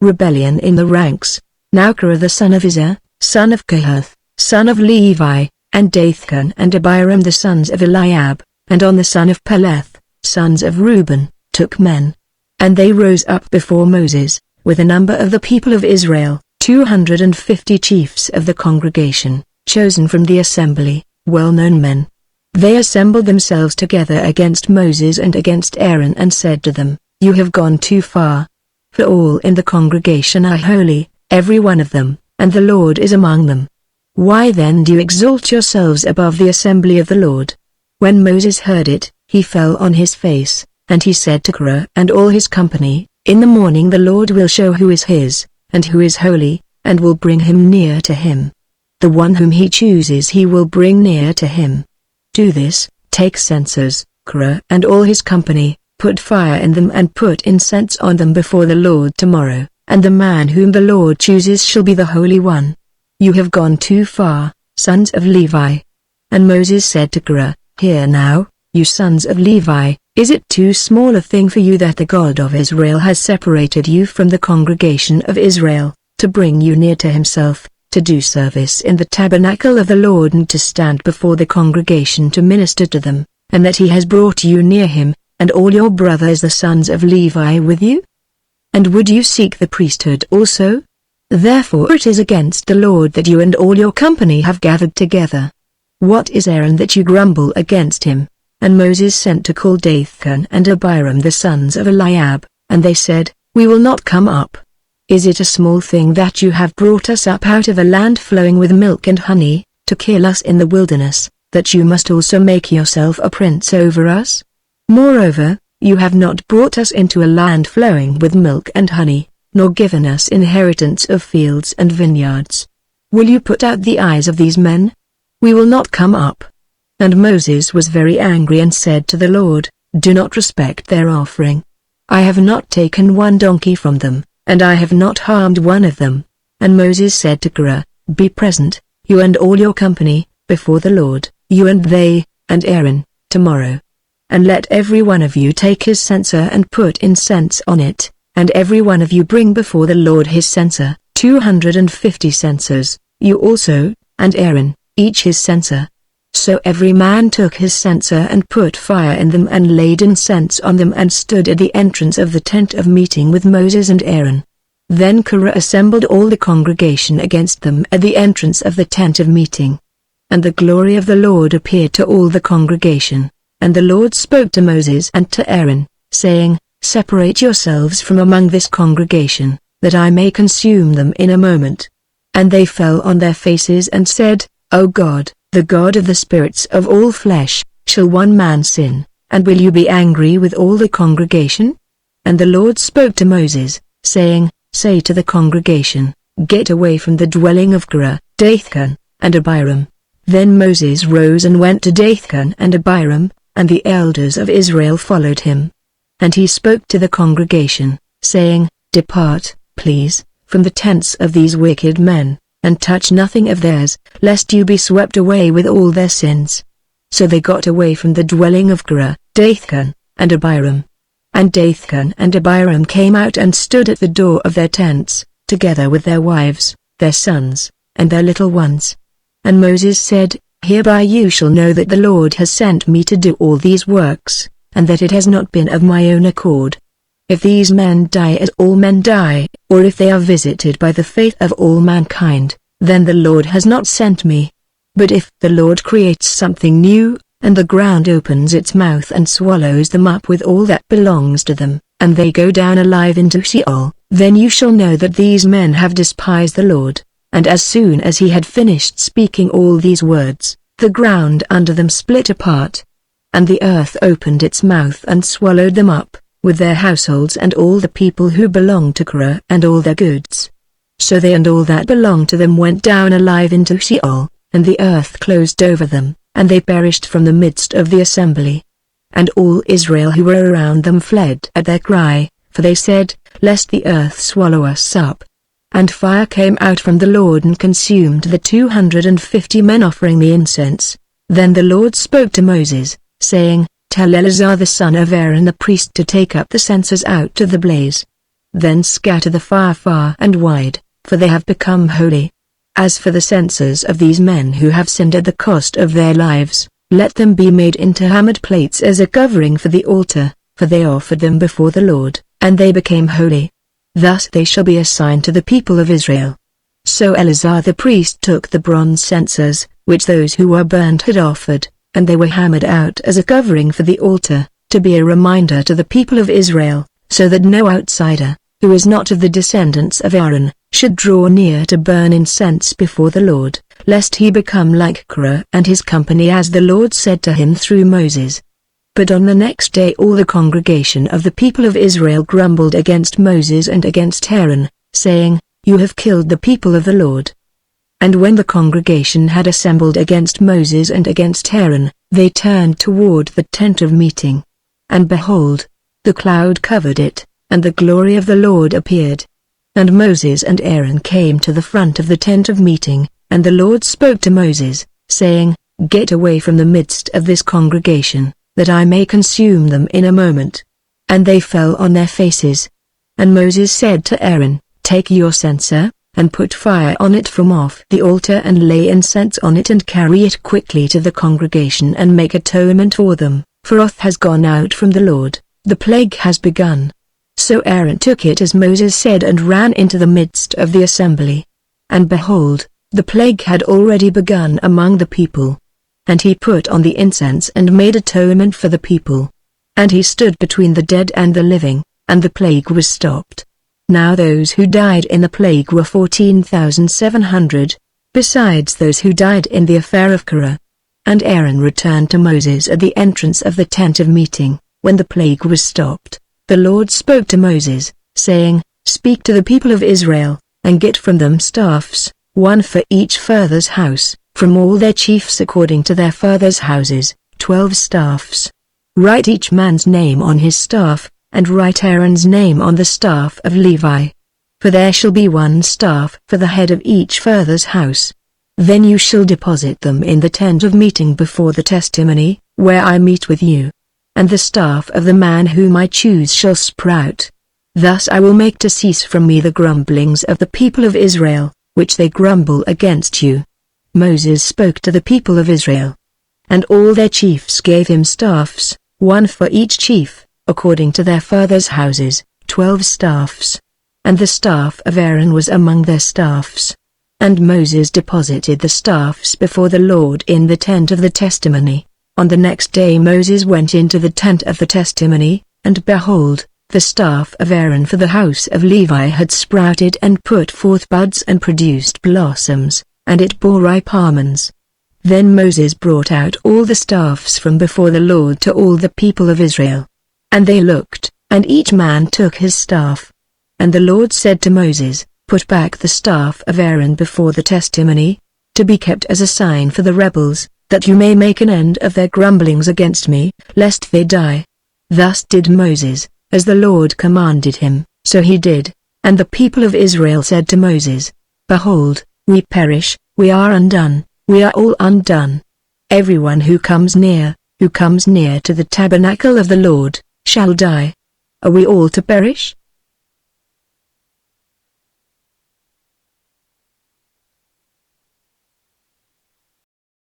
rebellion in the ranks. Now Korah the son of Izhar, son of Kohath, son of Levi, and Dathan and Abiram the sons of Eliab, and On the son of Peleth, sons of Reuben, took men. And they rose up before Moses, with a number of the people of Israel, 250 chiefs of the congregation, chosen from the assembly, well-known men. They assembled themselves together against Moses and against Aaron and said to them, "You have gone too far. For all in the congregation are holy, every one of them, and the Lord is among them. Why then do you exalt yourselves above the assembly of the Lord?" When Moses heard it, he fell on his face, and he said to Korah and all his company, "In the morning the Lord will show who is his, and who is holy, and will bring him near to him. The one whom he chooses he will bring near to him. Do this, take censers, Korah and all his company, put fire in them and put incense on them before the Lord tomorrow, and the man whom the Lord chooses shall be the Holy One. You have gone too far, sons of Levi." And Moses said to Korah, "Hear now, you sons of Levi, is it too small a thing for you that the God of Israel has separated you from the congregation of Israel, to bring you near to himself, to do service in the tabernacle of the Lord and to stand before the congregation to minister to them, and that he has brought you near him, and all your brothers the sons of Levi with you? And would you seek the priesthood also? Therefore it is against the Lord that you and all your company have gathered together. What is Aaron that you grumble against him?" And Moses sent to call Dathan and Abiram the sons of Eliab, and they said, "We will not come up. Is it a small thing that you have brought us up out of a land flowing with milk and honey, to kill us in the wilderness, that you must also make yourself a prince over us? Moreover, you have not brought us into a land flowing with milk and honey, nor given us inheritance of fields and vineyards. Will you put out the eyes of these men? We will not come up." And Moses was very angry and said to the Lord, "Do not respect their offering. I have not taken one donkey from them, and I have not harmed one of them." And Moses said to Korah, "Be present, you and all your company, before the Lord, you and they, and Aaron, tomorrow. And let every one of you take his censer and put incense on it, and every one of you bring before the Lord his censer, 250 censers, you also, and Aaron, each his censer." So every man took his censer and put fire in them and laid incense on them and stood at the entrance of the tent of meeting with Moses and Aaron. Then Korah assembled all the congregation against them at the entrance of the tent of meeting. And the glory of the Lord appeared to all the congregation, and the Lord spoke to Moses and to Aaron, saying, "Separate yourselves from among this congregation, that I may consume them in a moment." And they fell on their faces and said, "O God, the God of the spirits of all flesh, shall one man sin, and will you be angry with all the congregation?" And the Lord spoke to Moses, saying, "Say to the congregation, Get away from the dwelling of Korah, Dathan, and Abiram." Then Moses rose and went to Dathan and Abiram, and the elders of Israel followed him. And he spoke to the congregation, saying, "Depart, please, from the tents of these wicked men, and touch nothing of theirs, lest you be swept away with all their sins." So they got away from the dwelling of Korah, Dathan, and Abiram. And Dathan and Abiram came out and stood at the door of their tents, together with their wives, their sons, and their little ones. And Moses said, "Hereby you shall know that the Lord has sent me to do all these works, and that it has not been of my own accord. If these men die as all men die, or if they are visited by the fate of all mankind, then the Lord has not sent me. But if the Lord creates something new, and the ground opens its mouth and swallows them up with all that belongs to them, and they go down alive into Sheol, then you shall know that these men have despised the Lord." And as soon as he had finished speaking all these words, the ground under them split apart, and the earth opened its mouth and swallowed them up, with their households and all the people who belonged to Korah and all their goods. So they and all that belonged to them went down alive into Sheol, and the earth closed over them, and they perished from the midst of the assembly. And all Israel who were around them fled at their cry, for they said, "Lest the earth swallow us up." And fire came out from the Lord and consumed the 250 men offering the incense. Then the Lord spoke to Moses, saying, "Tell Eleazar the son of Aaron the priest to take up the censers out to the blaze." then scatter the fire far and wide, for they have become holy. As for the censers of these men who have sinned at the cost of their lives, let them be made into hammered plates as a covering for the altar, for they offered them before the Lord, and they became holy. Thus they shall be a sign to the people of Israel. So Eleazar the priest took the bronze censers, which those who were burnt had offered, and they were hammered out as a covering for the altar, to be a reminder to the people of Israel, so that no outsider, who is not of the descendants of Aaron, should draw near to burn incense before the Lord, lest he become like Korah and his company, as the Lord said to him through Moses. But on the next day all the congregation of the people of Israel grumbled against Moses and against Aaron, saying, "You have killed the people of the Lord." And when the congregation had assembled against Moses and against Aaron, they turned toward the tent of meeting. And behold, the cloud covered it, and the glory of the Lord appeared. And Moses and Aaron came to the front of the tent of meeting, and the Lord spoke to Moses, saying, "Get away from the midst of this congregation, that I may consume them in a moment." And they fell on their faces. And Moses said to Aaron, "Take your censer, and put fire on it from off the altar, and lay incense on it, and carry it quickly to the congregation, and make atonement for them, for wrath has gone out from the Lord, the plague has begun." So Aaron took it as Moses said, and ran into the midst of the assembly. And behold, the plague had already begun among the people. And he put on the incense and made atonement for the people. And he stood between the dead and the living, and the plague was stopped. Now those who died in the plague were 14,700, besides those who died in the affair of Korah. And Aaron returned to Moses at the entrance of the tent of meeting, when the plague was stopped. The Lord spoke to Moses, saying, "Speak to the people of Israel, and get from them staffs, one for each father's house, from all their chiefs according to their fathers' houses, 12 staffs. Write each man's name on his staff, and write Aaron's name on the staff of Levi. For there shall be one staff for the head of each father's house. Then you shall deposit them in the tent of meeting before the testimony, where I meet with you. And the staff of the man whom I choose shall sprout. Thus I will make to cease from me the grumblings of the people of Israel, which they grumble against you." Moses spoke to the people of Israel. And all their chiefs gave him staffs, one for each chief, according to their fathers' houses, 12 staffs. And the staff of Aaron was among their staffs. And Moses deposited the staffs before the Lord in the tent of the testimony. On the next day Moses went into the tent of the testimony, and behold, the staff of Aaron for the house of Levi had sprouted and put forth buds and produced blossoms, and it bore ripe almonds. Then Moses brought out all the staffs from before the Lord to all the people of Israel. And they looked, and each man took his staff. And the Lord said to Moses, "Put back the staff of Aaron before the testimony, to be kept as a sign for the rebels, that you may make an end of their grumblings against me, lest they die." Thus did Moses, as the Lord commanded him, so he did. And the people of Israel said to Moses, "Behold, we perish, we are undone, we are all undone. Everyone who comes near to the tabernacle of the Lord, shall die. Are we all to perish?"